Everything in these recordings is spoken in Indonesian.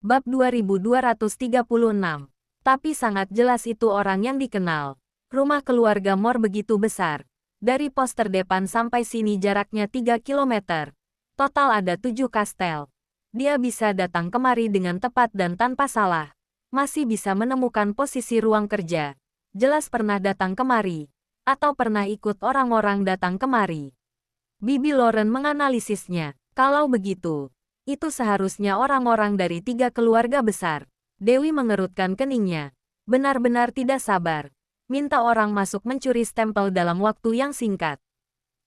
Bab 2236. Tapi sangat jelas itu orang yang dikenal. Rumah keluarga Moore begitu besar. Dari poster depan sampai sini jaraknya 3 kilometer. Total ada 7 kastel. Dia bisa datang kemari dengan tepat dan tanpa salah. Masih bisa menemukan posisi ruang kerja. Jelas pernah datang kemari. Atau pernah ikut orang-orang datang kemari. Bibi Lauren menganalisisnya. Kalau begitu, itu seharusnya orang-orang dari 3 keluarga besar. Dewi mengerutkan keningnya. Benar-benar tidak sabar. Minta orang masuk mencuri stempel dalam waktu yang singkat.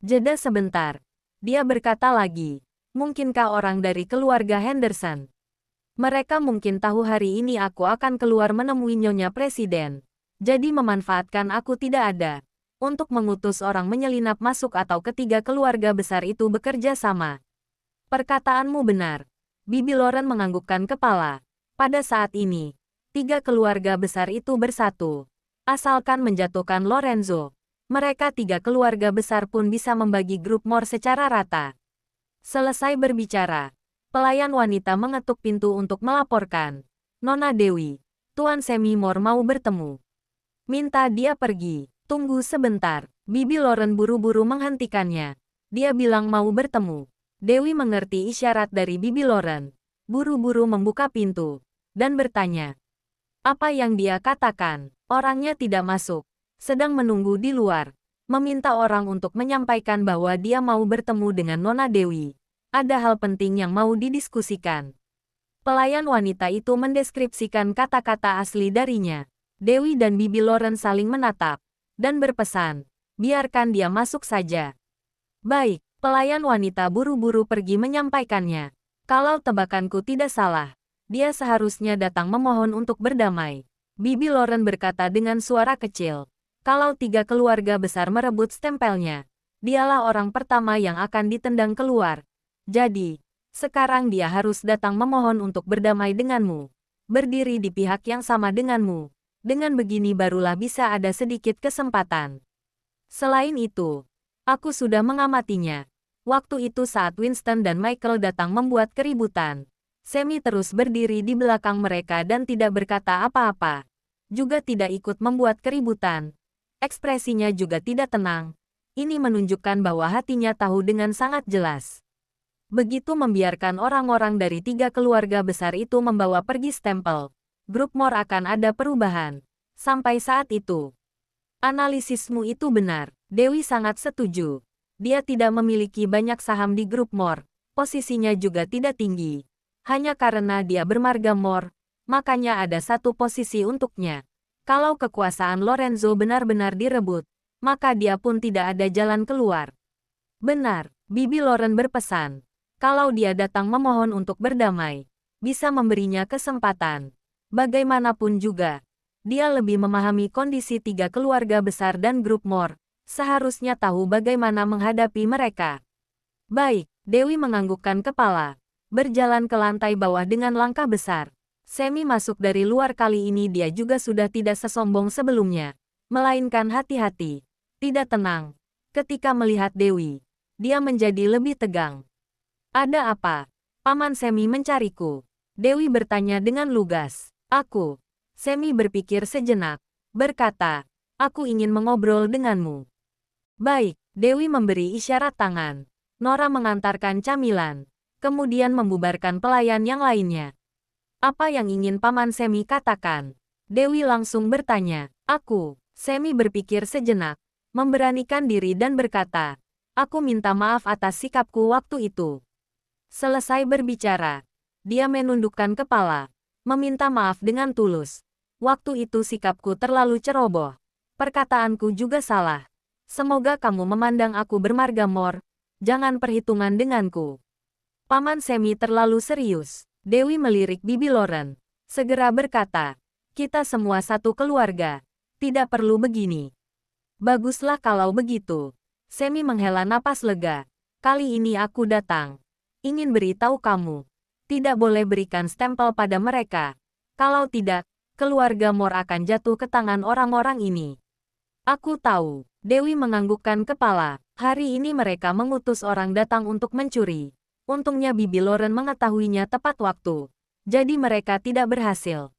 Jeda sebentar. Dia berkata lagi. Mungkinkah orang dari keluarga Henderson? Mereka mungkin tahu hari ini aku akan keluar menemui Nyonya Presiden. Jadi memanfaatkan aku tidak ada. Untuk mengutus orang menyelinap masuk atau ketiga keluarga besar itu bekerja sama. Perkataanmu benar. Bibi Lauren menganggukkan kepala. Pada saat ini, 3 keluarga besar itu bersatu. Asalkan menjatuhkan Lorenzo, mereka 3 keluarga besar pun bisa membagi grup Moore secara rata. Selesai berbicara, pelayan wanita mengetuk pintu untuk melaporkan. Nona Dewi, Tuan Semi Moore mau bertemu. Minta dia pergi. Tunggu sebentar. Bibi Lauren buru-buru menghentikannya. Dia bilang mau bertemu. Dewi mengerti isyarat dari Bibi Lauren. Buru-buru membuka pintu. Dan bertanya. Apa yang dia katakan? Orangnya tidak masuk. Sedang menunggu di luar. Meminta orang untuk menyampaikan bahwa dia mau bertemu dengan Nona Dewi. Ada hal penting yang mau didiskusikan. Pelayan wanita itu mendeskripsikan kata-kata asli darinya. Dewi dan Bibi Lauren saling menatap. Dan berpesan. Biarkan dia masuk saja. Baik. Pelayan wanita buru-buru pergi menyampaikannya. Kalau tebakanku tidak salah, dia seharusnya datang memohon untuk berdamai. Bibi Lauren berkata dengan suara kecil. Kalau 3 keluarga besar merebut stempelnya, dialah orang pertama yang akan ditendang keluar. Jadi, sekarang dia harus datang memohon untuk berdamai denganmu. Berdiri di pihak yang sama denganmu. Dengan begini barulah bisa ada sedikit kesempatan. Selain itu, aku sudah mengamatinya. Waktu itu saat Winston dan Michael datang membuat keributan. Semi terus berdiri di belakang mereka dan tidak berkata apa-apa. Juga tidak ikut membuat keributan. Ekspresinya juga tidak tenang. Ini menunjukkan bahwa hatinya tahu dengan sangat jelas. Begitu membiarkan orang-orang dari 3 keluarga besar itu membawa pergi stempel, grup Moore akan ada perubahan. Sampai saat itu. Analisismu itu benar. Dewi sangat setuju. Dia tidak memiliki banyak saham di grup Moore. Posisinya juga tidak tinggi. Hanya karena dia bermarga Moore, makanya ada satu posisi untuknya. Kalau kekuasaan Lorenzo benar-benar direbut, maka dia pun tidak ada jalan keluar. Benar, Bibi Lauren berpesan. Kalau dia datang memohon untuk berdamai, bisa memberinya kesempatan. Bagaimanapun juga, dia lebih memahami kondisi 3 keluarga besar dan grup Moore. Seharusnya tahu bagaimana menghadapi mereka. Baik, Dewi menganggukkan kepala. Berjalan ke lantai bawah dengan langkah besar. Semi masuk dari luar kali ini dia juga sudah tidak sesombong sebelumnya. Melainkan hati-hati. Tidak tenang. Ketika melihat Dewi, dia menjadi lebih tegang. Ada apa? Paman Semi mencariku. Dewi bertanya dengan lugas. Aku. Semi berpikir sejenak. Berkata, aku ingin mengobrol denganmu. Baik, Dewi memberi isyarat tangan. Nora mengantarkan camilan. Kemudian membubarkan pelayan yang lainnya. Apa yang ingin Paman Semi katakan? Dewi langsung bertanya. Aku. Semi berpikir sejenak. Memberanikan diri dan berkata. Aku minta maaf atas sikapku waktu itu. Selesai berbicara. Dia menundukkan kepala. Meminta maaf dengan tulus. Waktu itu sikapku terlalu ceroboh. Perkataanku juga salah. Semoga kamu memandang aku bermarga Moore. Jangan perhitungan denganku. Paman Semi terlalu serius. Dewi melirik Bibi Lauren. Segera berkata. Kita semua satu keluarga. Tidak perlu begini. Baguslah kalau begitu. Semi menghela napas lega. Kali ini aku datang. Ingin beritahu kamu. Tidak boleh berikan stempel pada mereka. Kalau tidak, keluarga Moore akan jatuh ke tangan orang-orang ini. Aku tahu. Dewi menganggukkan kepala. Hari ini mereka mengutus orang datang untuk mencuri. Untungnya Bibi Lauren mengetahuinya tepat waktu. Jadi mereka tidak berhasil.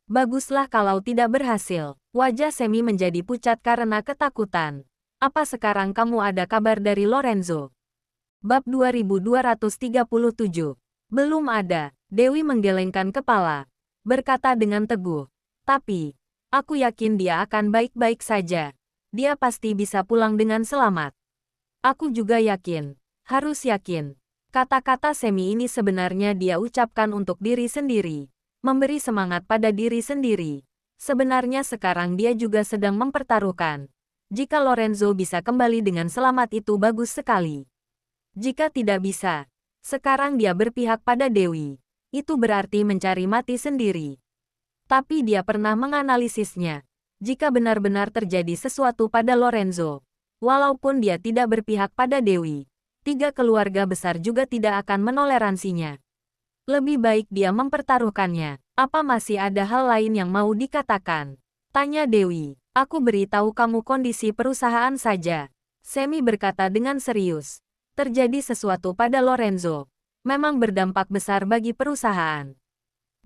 Baguslah kalau tidak berhasil. Wajah Semi menjadi pucat karena ketakutan. Apa sekarang kamu ada kabar dari Lorenzo? Bab 2237. Belum ada. Dewi menggelengkan kepala. Berkata dengan teguh. Tapi, aku yakin dia akan baik-baik saja. Dia pasti bisa pulang dengan selamat. Aku juga yakin. Harus yakin. Kata-kata Semi ini sebenarnya dia ucapkan untuk diri sendiri. Memberi semangat pada diri sendiri. Sebenarnya sekarang dia juga sedang mempertaruhkan. Jika Lorenzo bisa kembali dengan selamat itu bagus sekali. Jika tidak bisa, sekarang dia berpihak pada Dewi. Itu berarti mencari mati sendiri. Tapi dia pernah menganalisisnya. Jika benar-benar terjadi sesuatu pada Lorenzo, walaupun dia tidak berpihak pada Dewi, 3 keluarga besar juga tidak akan menoleransinya. Lebih baik dia mempertaruhkannya. Apa masih ada hal lain yang mau dikatakan? Tanya Dewi. Aku beritahu kamu kondisi perusahaan saja. Semi berkata dengan serius. Terjadi sesuatu pada Lorenzo. Memang berdampak besar bagi perusahaan.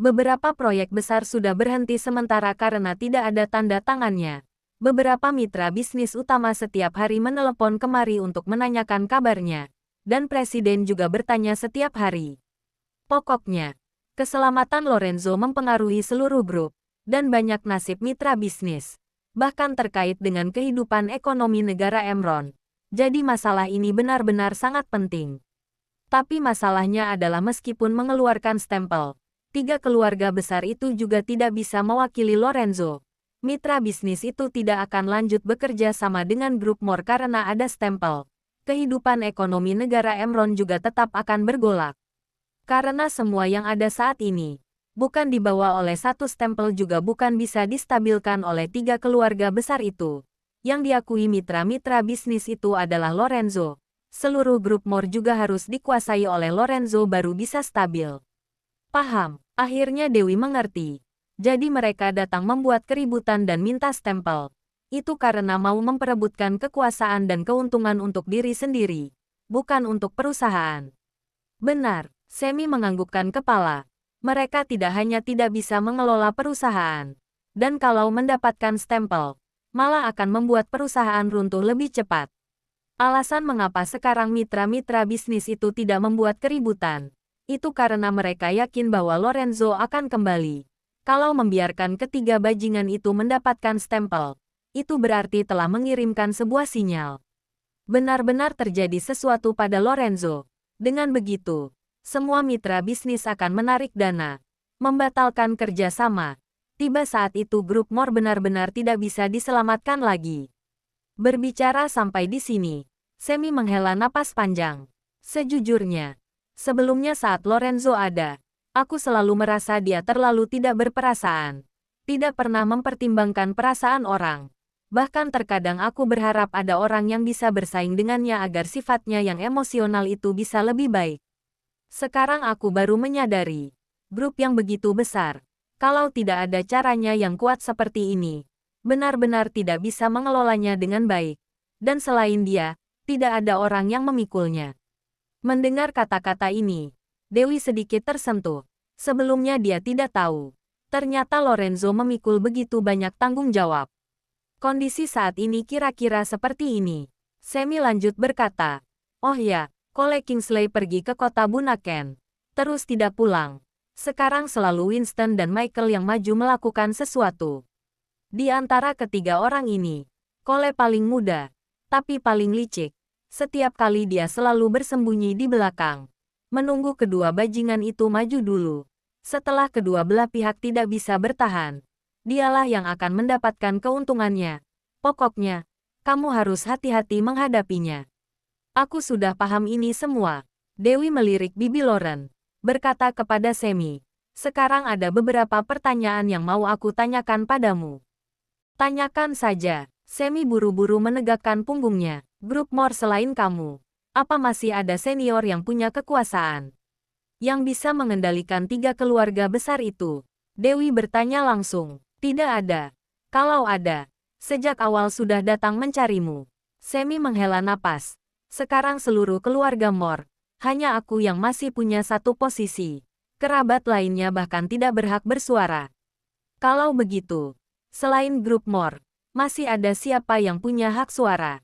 Beberapa proyek besar sudah berhenti sementara karena tidak ada tanda tangannya. Beberapa mitra bisnis utama setiap hari menelepon kemari untuk menanyakan kabarnya. Dan presiden juga bertanya setiap hari. Pokoknya, keselamatan Lorenzo mempengaruhi seluruh grup, dan banyak nasib mitra bisnis. Bahkan terkait dengan kehidupan ekonomi negara Emron. Jadi masalah ini benar-benar sangat penting. Tapi masalahnya adalah meskipun mengeluarkan stempel, 3 keluarga besar itu juga tidak bisa mewakili Lorenzo. Mitra bisnis itu tidak akan lanjut bekerja sama dengan grup Mor karena ada stempel. Kehidupan ekonomi negara Emron juga tetap akan bergolak. Karena semua yang ada saat ini, bukan dibawa oleh satu stempel juga bukan bisa distabilkan oleh 3 keluarga besar itu. Yang diakui mitra-mitra bisnis itu adalah Lorenzo. Seluruh grup Mor juga harus dikuasai oleh Lorenzo baru bisa stabil. Paham, akhirnya Dewi mengerti. Jadi mereka datang membuat keributan dan minta stempel. Itu karena mau memperebutkan kekuasaan dan keuntungan untuk diri sendiri, bukan untuk perusahaan. Benar, Semi menganggukkan kepala. Mereka tidak hanya tidak bisa mengelola perusahaan, dan kalau mendapatkan stempel, malah akan membuat perusahaan runtuh lebih cepat. Alasan mengapa sekarang mitra-mitra bisnis itu tidak membuat keributan, itu karena mereka yakin bahwa Lorenzo akan kembali. Kalau membiarkan ketiga bajingan itu mendapatkan stempel, itu berarti telah mengirimkan sebuah sinyal. Benar-benar terjadi sesuatu pada Lorenzo. Dengan begitu, semua mitra bisnis akan menarik dana, membatalkan kerjasama. Tiba saat itu grup Mor benar-benar tidak bisa diselamatkan lagi. Berbicara sampai di sini, Semi menghela napas panjang. Sejujurnya, sebelumnya saat Lorenzo ada, aku selalu merasa dia terlalu tidak berperasaan. Tidak pernah mempertimbangkan perasaan orang. Bahkan terkadang aku berharap ada orang yang bisa bersaing dengannya agar sifatnya yang emosional itu bisa lebih baik. Sekarang aku baru menyadari, grup yang begitu besar, kalau tidak ada caranya yang kuat seperti ini, benar-benar tidak bisa mengelolanya dengan baik. Dan selain dia, tidak ada orang yang memikulnya. Mendengar kata-kata ini, Dewi sedikit tersentuh. Sebelumnya dia tidak tahu. Ternyata Lorenzo memikul begitu banyak tanggung jawab. Kondisi saat ini kira-kira seperti ini. Semi lanjut berkata, oh ya, Cole Kingsley pergi ke kota Bunaken. Terus tidak pulang. Sekarang selalu Winston dan Michael yang maju melakukan sesuatu. Di antara ketiga orang ini, Cole paling muda, tapi paling licik. Setiap kali dia selalu bersembunyi di belakang. Menunggu kedua bajingan itu maju dulu. Setelah kedua belah pihak tidak bisa bertahan, dialah yang akan mendapatkan keuntungannya. Pokoknya, kamu harus hati-hati menghadapinya. Aku sudah paham ini semua. Dewi melirik bibi Loren, berkata kepada Semi, sekarang ada beberapa pertanyaan yang mau aku tanyakan padamu. Tanyakan saja. Semi buru-buru menegakkan punggungnya. Grup Mor selain kamu, apa masih ada senior yang punya kekuasaan? Yang bisa mengendalikan 3 keluarga besar itu? Dewi bertanya langsung. Tidak ada. Kalau ada, sejak awal sudah datang mencarimu. Semi menghela napas. Sekarang seluruh keluarga Mor, hanya aku yang masih punya satu posisi. Kerabat lainnya bahkan tidak berhak bersuara. Kalau begitu, selain grup Mor, masih ada siapa yang punya hak suara?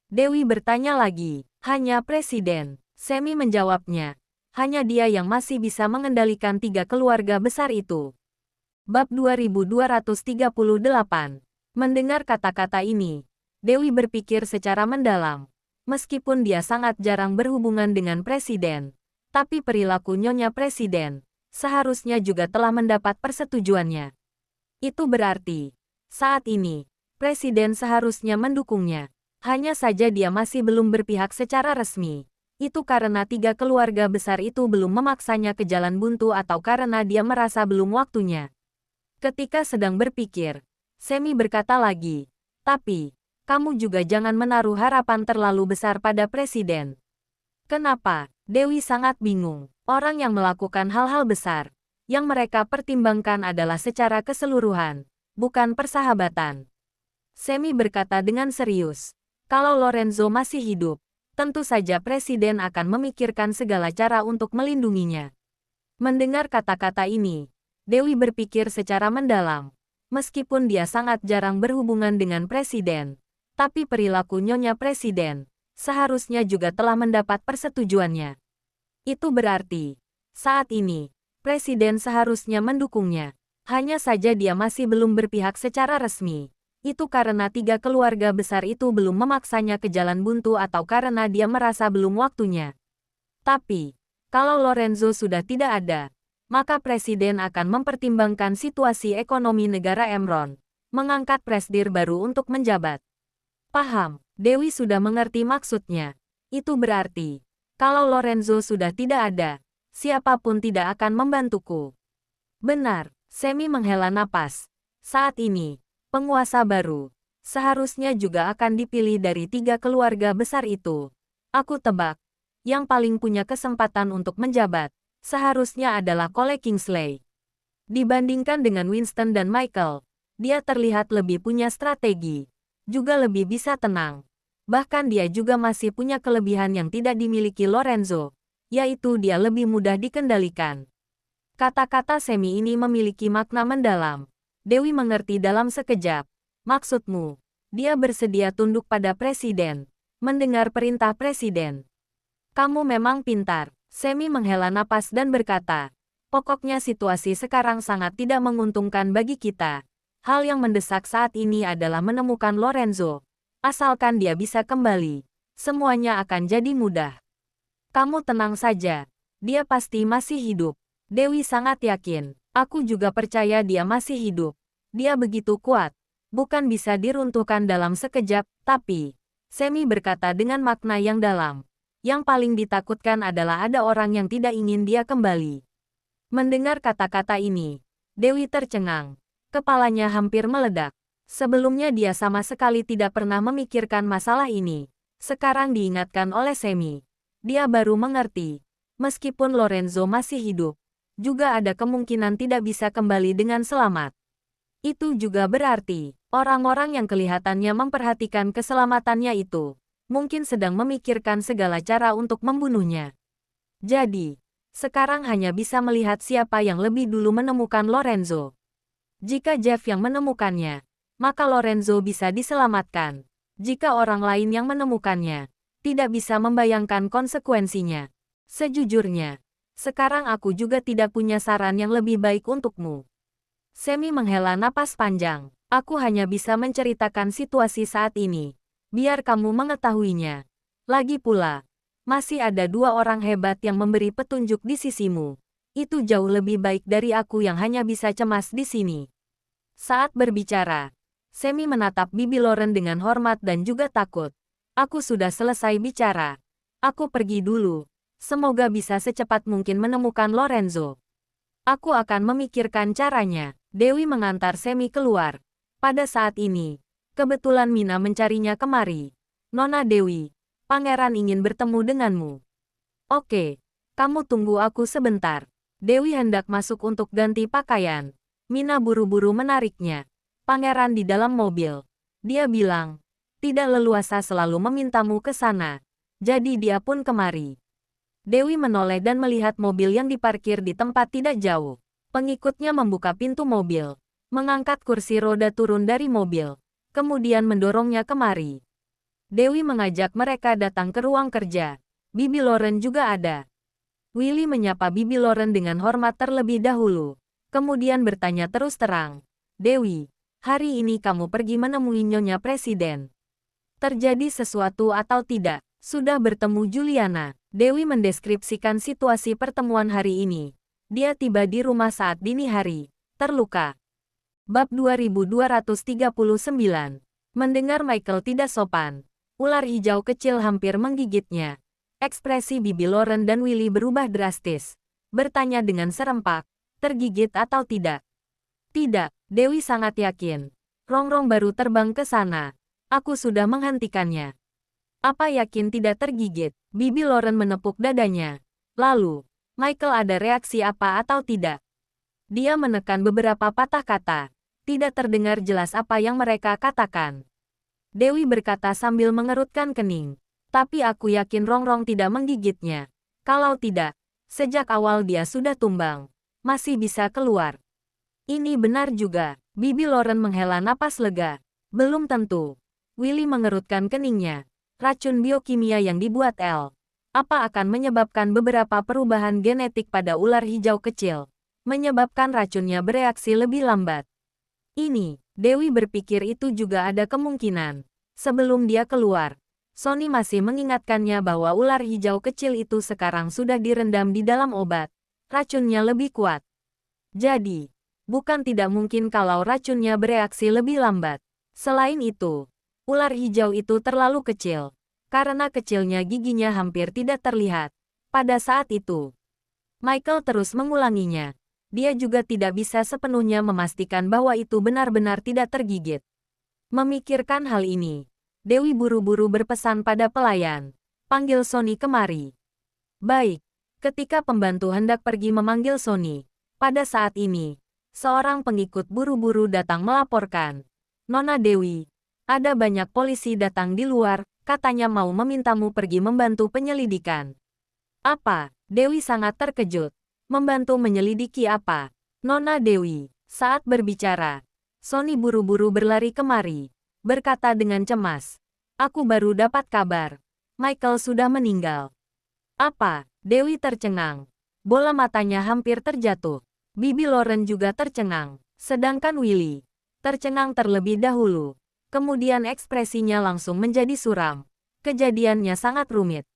Dewi bertanya lagi. Hanya Presiden. Semi menjawabnya. Hanya dia yang masih bisa mengendalikan 3 keluarga besar itu. Bab 2238. Mendengar kata-kata ini, Dewi berpikir secara mendalam. Meskipun dia sangat jarang berhubungan dengan Presiden, tapi perilaku Nyonya Presiden seharusnya juga telah mendapat persetujuannya. Itu berarti, saat ini, Presiden seharusnya mendukungnya. Hanya saja dia masih belum berpihak secara resmi. Itu karena 3 keluarga besar itu belum memaksanya ke jalan buntu atau karena dia merasa belum waktunya. Ketika sedang berpikir, Semi berkata lagi, tapi, kamu juga jangan menaruh harapan terlalu besar pada Presiden. Kenapa? Dewi sangat bingung. Orang yang melakukan hal-hal besar, yang mereka pertimbangkan adalah secara keseluruhan, bukan persahabatan. Semi berkata dengan serius, kalau Lorenzo masih hidup, tentu saja Presiden akan memikirkan segala cara untuk melindunginya. Mendengar kata-kata ini, Dewi berpikir secara mendalam. Meskipun dia sangat jarang berhubungan dengan Presiden, tapi perilaku Nyonya Presiden seharusnya juga telah mendapat persetujuannya. Itu berarti, saat ini, Presiden seharusnya mendukungnya. Hanya saja dia masih belum berpihak secara resmi. Itu karena 3 keluarga besar itu belum memaksanya ke jalan buntu atau karena dia merasa belum waktunya. Tapi, kalau Lorenzo sudah tidak ada, maka Presiden akan mempertimbangkan situasi ekonomi negara Emron, mengangkat presdir baru untuk menjabat. Paham, Dewi sudah mengerti maksudnya. Itu berarti, kalau Lorenzo sudah tidak ada, siapapun tidak akan membantuku. Benar, Semi menghela napas. Saat ini, penguasa baru seharusnya juga akan dipilih dari 3 keluarga besar itu. Aku tebak, yang paling punya kesempatan untuk menjabat seharusnya adalah Cole Kingsley. Dibandingkan dengan Winston dan Michael, dia terlihat lebih punya strategi, juga lebih bisa tenang. Bahkan dia juga masih punya kelebihan yang tidak dimiliki Lorenzo, yaitu dia lebih mudah dikendalikan. Kata-kata Semi ini memiliki makna mendalam. Dewi mengerti dalam sekejap. Maksudmu, dia bersedia tunduk pada Presiden, mendengar perintah Presiden. Kamu memang pintar. Semi menghela napas dan berkata, pokoknya situasi sekarang sangat tidak menguntungkan bagi kita. Hal yang mendesak saat ini adalah menemukan Lorenzo. Asalkan dia bisa kembali, semuanya akan jadi mudah. Kamu tenang saja, dia pasti masih hidup. Dewi sangat yakin, aku juga percaya dia masih hidup. Dia begitu kuat, bukan bisa diruntuhkan dalam sekejap, tapi, Semi berkata dengan makna yang dalam. Yang paling ditakutkan adalah ada orang yang tidak ingin dia kembali. Mendengar kata-kata ini, Dewi tercengang. Kepalanya hampir meledak. Sebelumnya dia sama sekali tidak pernah memikirkan masalah ini. Sekarang diingatkan oleh Semi. Dia baru mengerti. Meskipun Lorenzo masih hidup, juga ada kemungkinan tidak bisa kembali dengan selamat. Itu juga berarti, orang-orang yang kelihatannya memperhatikan keselamatannya itu, mungkin sedang memikirkan segala cara untuk membunuhnya. Jadi, sekarang hanya bisa melihat siapa yang lebih dulu menemukan Lorenzo. Jika Jeff yang menemukannya, maka Lorenzo bisa diselamatkan. Jika orang lain yang menemukannya, tidak bisa membayangkan konsekuensinya. Sejujurnya, sekarang aku juga tidak punya saran yang lebih baik untukmu. Semi menghela napas panjang. Aku hanya bisa menceritakan situasi saat ini. Biar kamu mengetahuinya. Lagi pula, masih ada 2 orang hebat yang memberi petunjuk di sisimu. Itu jauh lebih baik dari aku yang hanya bisa cemas di sini. Saat berbicara, Semi menatap bibi Loren dengan hormat dan juga takut. Aku sudah selesai bicara. Aku pergi dulu. Semoga bisa secepat mungkin menemukan Lorenzo. Aku akan memikirkan caranya. Dewi mengantar Semi keluar. Pada saat ini, kebetulan Mina mencarinya kemari. Nona Dewi, pangeran ingin bertemu denganmu. Oke, kamu tunggu aku sebentar. Dewi hendak masuk untuk ganti pakaian. Mina buru-buru menariknya. Pangeran di dalam mobil. Dia bilang, tidak leluasa selalu memintamu ke sana. Jadi dia pun kemari. Dewi menoleh dan melihat mobil yang diparkir di tempat tidak jauh. Pengikutnya membuka pintu mobil, mengangkat kursi roda turun dari mobil, kemudian mendorongnya kemari. Dewi mengajak mereka datang ke ruang kerja. Bibi Lauren juga ada. Willy menyapa Bibi Lauren dengan hormat terlebih dahulu, kemudian bertanya terus terang. Dewi, hari ini kamu pergi menemui Nyonya Presiden. Terjadi sesuatu atau tidak? Sudah bertemu Juliana. Dewi mendeskripsikan situasi pertemuan hari ini. Dia tiba di rumah saat dini hari, terluka. Bab 2239. Mendengar Michael tidak sopan, ular hijau kecil hampir menggigitnya. Ekspresi Bibi Lauren dan Willy berubah drastis. Bertanya dengan serempak, tergigit atau tidak? Tidak, Dewi sangat yakin. Rongrong baru terbang ke sana. Aku sudah menghentikannya. Apa yakin tidak tergigit? Bibi Lauren menepuk dadanya. Lalu, Michael ada reaksi apa atau tidak? Dia menekan beberapa patah kata. Tidak terdengar jelas apa yang mereka katakan. Dewi berkata sambil mengerutkan kening. Tapi aku yakin Rongrong tidak menggigitnya. Kalau tidak, sejak awal dia sudah tumbang. Masih bisa keluar. Ini benar juga. Bibi Lauren menghela napas lega. Belum tentu. Willy mengerutkan keningnya. Racun biokimia yang dibuat L. Apa akan menyebabkan beberapa perubahan genetik pada ular hijau kecil, menyebabkan racunnya bereaksi lebih lambat. Ini, Dewi berpikir itu juga ada kemungkinan. Sebelum dia keluar, Sony masih mengingatkannya bahwa ular hijau kecil itu sekarang sudah direndam di dalam obat. Racunnya lebih kuat. Jadi, bukan tidak mungkin kalau racunnya bereaksi lebih lambat. Selain itu, ular hijau itu terlalu kecil. Karena kecilnya giginya hampir tidak terlihat. Pada saat itu, Michael terus mengulanginya. Dia juga tidak bisa sepenuhnya memastikan bahwa itu benar-benar tidak tergigit. Memikirkan hal ini, Dewi buru-buru berpesan pada pelayan. Panggil Sony kemari. Baik, ketika pembantu hendak pergi memanggil Sony, pada saat ini, seorang pengikut buru-buru datang melaporkan. Nona Dewi, ada banyak polisi datang di luar, katanya mau memintamu pergi membantu penyelidikan. Apa? Dewi sangat terkejut. Membantu menyelidiki apa? Nona Dewi, saat berbicara, Sony buru-buru berlari kemari, berkata dengan cemas. Aku baru dapat kabar. Michael sudah meninggal. Apa? Dewi tercengang. Bola matanya hampir terjatuh. Bibi Lauren juga tercengang. Sedangkan Willy tercengang terlebih dahulu. Kemudian ekspresinya langsung menjadi suram. Kejadiannya sangat rumit.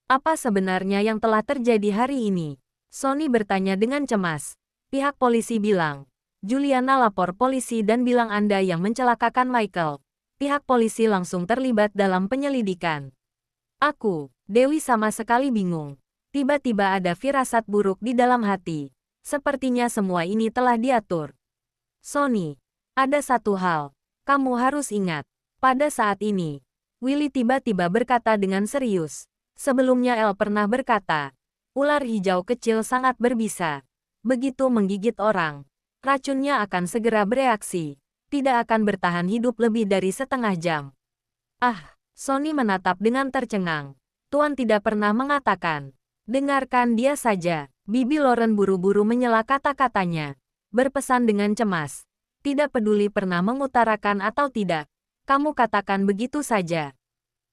Apa sebenarnya yang telah terjadi hari ini? Sony bertanya dengan cemas. Pihak polisi bilang, Juliana lapor polisi dan bilang Anda yang mencelakakan Michael. Pihak polisi langsung terlibat dalam penyelidikan. Dewi sama sekali bingung. Tiba-tiba ada firasat buruk di dalam hati. Sepertinya semua ini telah diatur. Sony, ada satu hal. Kamu harus ingat. Pada saat ini, Willy tiba-tiba berkata dengan serius. Sebelumnya El pernah berkata, ular hijau kecil sangat berbisa. Begitu menggigit orang, racunnya akan segera bereaksi. Tidak akan bertahan hidup lebih dari setengah jam. Sony menatap dengan tercengang. Tuan tidak pernah mengatakan. Dengarkan dia saja. Bibi Lauren buru-buru menyela kata-katanya. Berpesan dengan cemas. Tidak peduli pernah mengutarakan atau tidak. Kamu katakan begitu saja.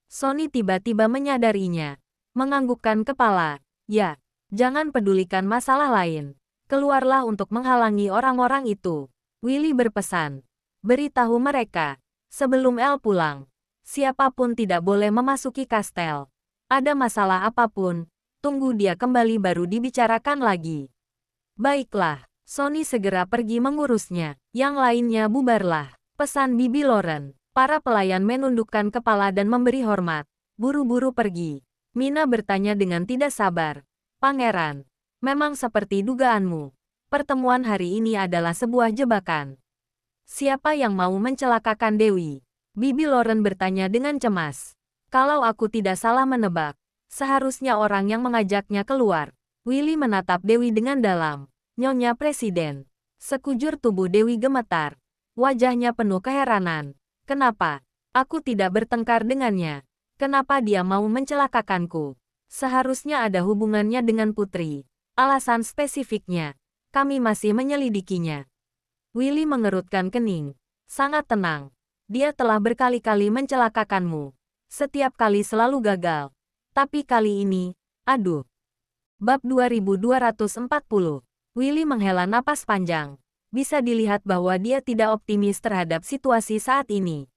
Sony tiba-tiba menyadarinya. Menganggukkan kepala. Ya, jangan pedulikan masalah lain. Keluarlah untuk menghalangi orang-orang itu. Willy berpesan. Beritahu mereka. Sebelum El pulang, siapapun tidak boleh memasuki kastel. Ada masalah apapun, tunggu dia kembali baru dibicarakan lagi. Baiklah, Sony segera pergi mengurusnya. Yang lainnya bubarlah. Pesan Bibi Lauren. Para pelayan menundukkan kepala dan memberi hormat. Buru-buru pergi. Mina bertanya dengan tidak sabar. Pangeran, memang seperti dugaanmu. Pertemuan hari ini adalah sebuah jebakan. Siapa yang mau mencelakakan Dewi? Bibi Lauren bertanya dengan cemas. Kalau aku tidak salah menebak, seharusnya orang yang mengajaknya keluar. Willy menatap Dewi dengan dalam. Nyonya Presiden. Sekujur tubuh Dewi gemetar. Wajahnya penuh keheranan. Kenapa? Aku tidak bertengkar dengannya. Kenapa dia mau mencelakakanku? Seharusnya ada hubungannya dengan putri. Alasan spesifiknya, kami masih menyelidikinya. Willy mengerutkan kening. Sangat tenang. Dia telah berkali-kali mencelakakanmu. Setiap kali selalu gagal. Tapi kali ini, aduh. Bab 2240. Willy menghela napas panjang. Bisa dilihat bahwa dia tidak optimis terhadap situasi saat ini.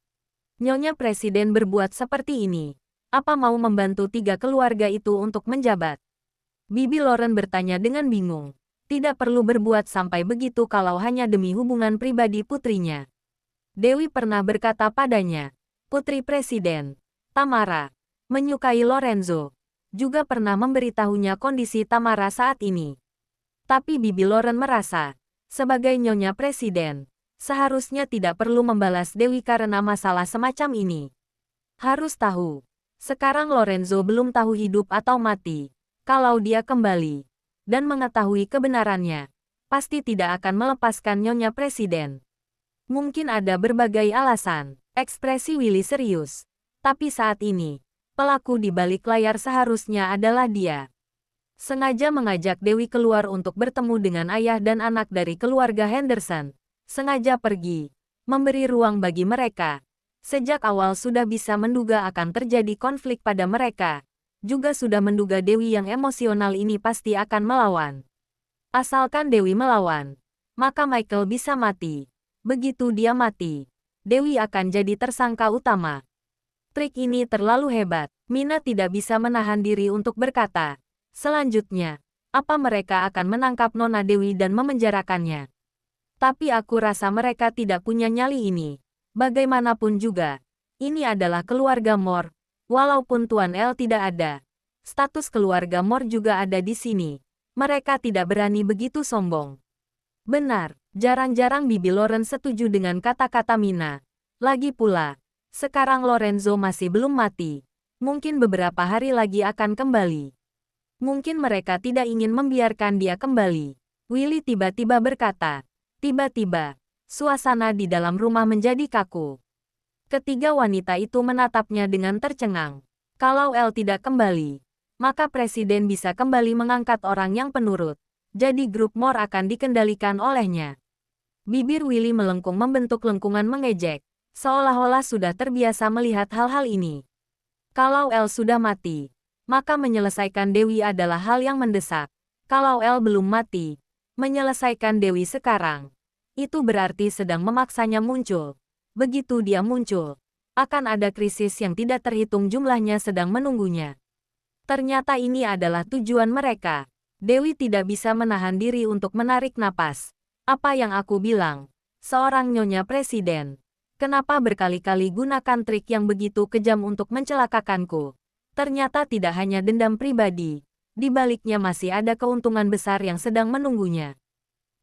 Nyonya Presiden berbuat seperti ini. Apa mau membantu 3 keluarga itu untuk menjabat? Bibi Lauren bertanya dengan bingung. Tidak perlu berbuat sampai begitu kalau hanya demi hubungan pribadi putrinya. Dewi pernah berkata padanya, Putri Presiden, Tamara, menyukai Lorenzo. Juga pernah memberitahunya kondisi Tamara saat ini. Tapi Bibi Lauren merasa, sebagai Nyonya Presiden, seharusnya tidak perlu membalas Dewi karena masalah semacam ini. Harus tahu, sekarang Lorenzo belum tahu hidup atau mati. Kalau dia kembali dan mengetahui kebenarannya, pasti tidak akan melepaskan Nyonya Presiden. Mungkin ada berbagai alasan. Ekspresi Willy serius. Tapi saat ini, pelaku di balik layar seharusnya adalah dia. Sengaja mengajak Dewi keluar untuk bertemu dengan ayah dan anak dari keluarga Henderson. Sengaja pergi, memberi ruang bagi mereka. Sejak awal sudah bisa menduga akan terjadi konflik pada mereka. Juga sudah menduga Dewi yang emosional ini pasti akan melawan. Asalkan Dewi melawan, maka Michael bisa mati. Begitu dia mati, Dewi akan jadi tersangka utama. Trik ini terlalu hebat. Mina tidak bisa menahan diri untuk berkata, selanjutnya, apa mereka akan menangkap Nona Dewi dan memenjarakannya? Tapi aku rasa mereka tidak punya nyali ini. Bagaimanapun juga, ini adalah keluarga Moore. Walaupun Tuan L tidak ada, status keluarga Moore juga ada di sini. Mereka tidak berani begitu sombong. Benar, jarang-jarang Bibi Lauren setuju dengan kata-kata Mina. Lagi pula, sekarang Lorenzo masih belum mati. Mungkin beberapa hari lagi akan kembali. Mungkin mereka tidak ingin membiarkan dia kembali. Willy tiba-tiba berkata. Tiba-tiba, suasana di dalam rumah menjadi kaku. Ketiga wanita itu menatapnya dengan tercengang. Kalau El tidak kembali, maka Presiden bisa kembali mengangkat orang yang penurut. Jadi grup Moore akan dikendalikan olehnya. Bibir Willy melengkung membentuk lengkungan mengejek, seolah-olah sudah terbiasa melihat hal-hal ini. Kalau El sudah mati, maka menyelesaikan Dewi adalah hal yang mendesak. Kalau El belum mati, menyelesaikan Dewi sekarang, itu berarti sedang memaksanya muncul. Begitu dia muncul, akan ada krisis yang tidak terhitung jumlahnya sedang menunggunya. Ternyata ini adalah tujuan mereka. Dewi tidak bisa menahan diri untuk menarik napas. Apa yang aku bilang? Seorang Nyonya Presiden. Kenapa berkali-kali gunakan trik yang begitu kejam untuk mencelakakanku? Ternyata tidak hanya dendam pribadi. Di baliknya masih ada keuntungan besar yang sedang menunggunya.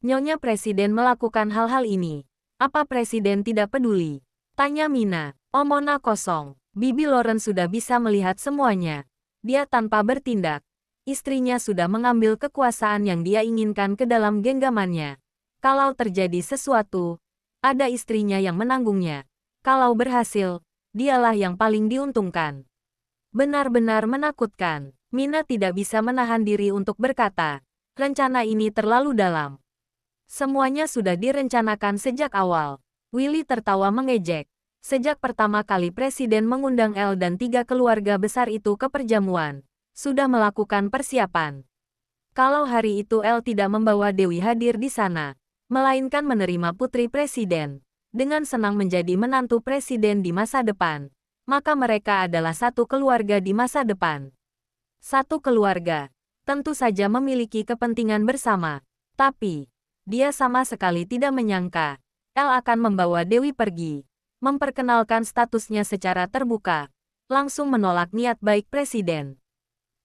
Nyonya Presiden melakukan hal-hal ini. Apa Presiden tidak peduli? Tanya Mina. Omona kosong. Bibi Lauren sudah bisa melihat semuanya. Dia tanpa bertindak. Istrinya sudah mengambil kekuasaan yang dia inginkan ke dalam genggamannya. Kalau terjadi sesuatu, ada istrinya yang menanggungnya. Kalau berhasil, dialah yang paling diuntungkan. Benar-benar menakutkan. Mina tidak bisa menahan diri untuk berkata, rencana ini terlalu dalam. Semuanya sudah direncanakan sejak awal. Willy tertawa mengejek. Sejak pertama kali Presiden mengundang El dan 3 keluarga besar itu ke perjamuan, sudah melakukan persiapan. Kalau hari itu El tidak membawa Dewi hadir di sana, melainkan menerima putri Presiden, dengan senang menjadi menantu Presiden di masa depan, maka mereka adalah satu keluarga di masa depan. Satu keluarga, tentu saja memiliki kepentingan bersama, tapi dia sama sekali tidak menyangka El akan membawa Dewi pergi, memperkenalkan statusnya secara terbuka, langsung menolak niat baik Presiden.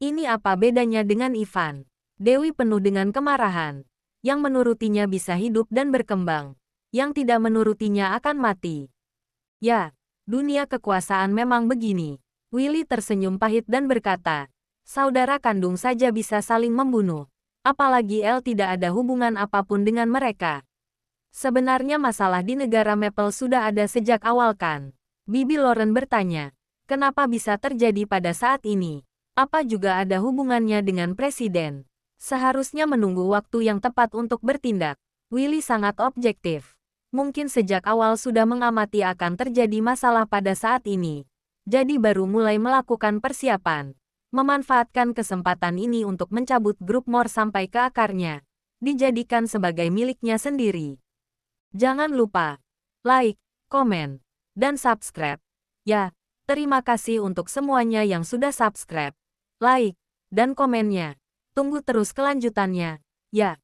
Ini apa bedanya dengan Ivan? Dewi penuh dengan kemarahan. Yang menurutinya bisa hidup dan berkembang. Yang tidak menurutinya akan mati. Ya, dunia kekuasaan memang begini. Willy tersenyum pahit dan berkata, saudara kandung saja bisa saling membunuh. Apalagi El tidak ada hubungan apapun dengan mereka. Sebenarnya masalah di negara Maple sudah ada sejak awal kan? Bibi Lauren bertanya. Kenapa bisa terjadi pada saat ini? Apa juga ada hubungannya dengan presiden? Seharusnya menunggu waktu yang tepat untuk bertindak. Willy sangat objektif. Mungkin sejak awal sudah mengamati akan terjadi masalah pada saat ini. Jadi baru mulai melakukan persiapan. Memanfaatkan kesempatan ini untuk mencabut grup Mor sampai ke akarnya. Dijadikan sebagai miliknya sendiri. Jangan lupa like, komen, dan subscribe. Ya, terima kasih untuk semuanya yang sudah subscribe, like, dan komennya. Tunggu terus kelanjutannya. Ya.